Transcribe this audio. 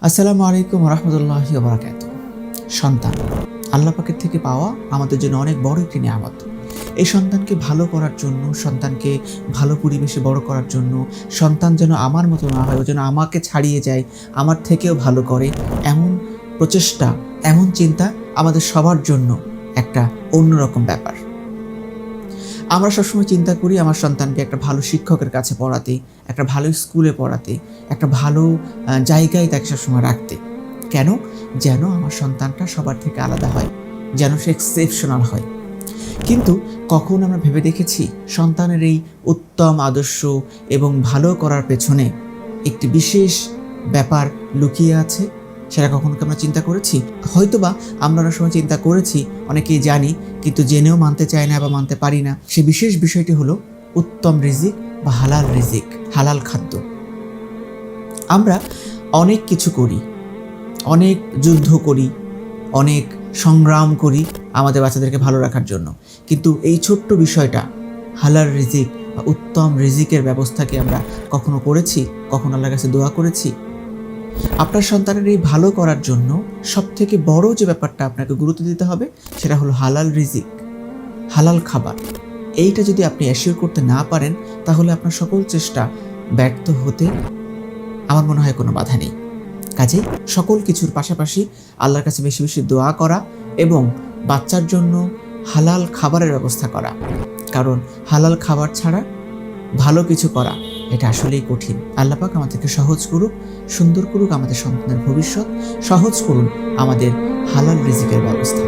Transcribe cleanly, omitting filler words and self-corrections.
আসসালামু আলাইকুম রহমতুল্লাহি ওয়া বারাকাতুহু। সন্তান আল্লাহ পাকের থেকে পাওয়া আমাদের জন্য অনেক বড় একটি নিয়ামত। এই সন্তানকে ভালো করার জন্য, সন্তানকে ভালো পরিবেশে বড় করার জন্য, সন্তান যেন আমার মতো না হয়, ও যেন আমাকে ছাড়িয়ে যায়, আমার থেকেও ভালো করে, এমন প্রচেষ্টা, এমন চিন্তা আমাদের সবার জন্য একটা অন্যরকম ব্যাপার। আমরা সবসময় চিন্তা করি আমার সন্তানকে একটা ভালো শিক্ষকের কাছে পড়াতে, একটা ভালো স্কুলে পড়াতে, একটা ভালো জায়গায় তাকে সবসময় রাখতে। কেন? যেন আমার সন্তানটা সবার থেকে আলাদা হয়, যেন সে এক্সেপশনাল হয়। কিন্তু কখন আমরা ভেবে দেখেছি সন্তানের এই উত্তম আদর্শ এবং ভালো করার পেছনে একটি বিশেষ ব্যাপার লুকিয়ে আছে? সেটা কখনো কি আমরা চিন্তা করেছি? হয়তোবা আমরা অনেক সময় চিন্তা করেছি, অনেকেই জানি, কিন্তু জেনেও মানতে চাই না বা মানতে পারি না। সে বিশেষ বিষয়টি হলো উত্তম রিজিক বা হালাল রিজিক, হালাল খাদ্য। আমরা অনেক কিছু করি, অনেক যুদ্ধ করি, অনেক সংগ্রাম করি আমাদের বাচ্চাদেরকে ভালো রাখার জন্য, কিন্তু এই ছোট্ট বিষয়টা হালাল রিজিক বা উত্তম রিজিকের ব্যবস্থাকে আমরা কখনো করেছি? কখনো আল্লাহর কাছে দোয়া করেছি? আপনার সন্তানের এই ভালো করার জন্য সবথেকে বড় যে ব্যাপারটা আপনাকে গুরুত্ব দিতে হবে সেটা হলো হালাল রিজিক, হালাল খাবার। এইটা যদি আপনি অ্যাসিওর করতে না পারেন, তাহলে আপনার সকল চেষ্টা ব্যর্থ হতে আমার মনে হয় কোনো বাধা নেই। কাজেই সকল কিছুর পাশাপাশি আল্লাহর কাছে বেশি বেশি দোয়া করা এবং বাচ্চার জন্য হালাল খাবারের ব্যবস্থা করা। কারণ হালাল খাবার ছাড়া ভালো কিছু করা এটা আসলেই কঠিন। আল্লাহ পাক আমাদেরকে সহজ করুক, সুন্দর করুক আমাদের সন্তানের ভবিষ্যৎ, সহজ করুন আমাদের হালাল রিজিকের ব্যবস্থা।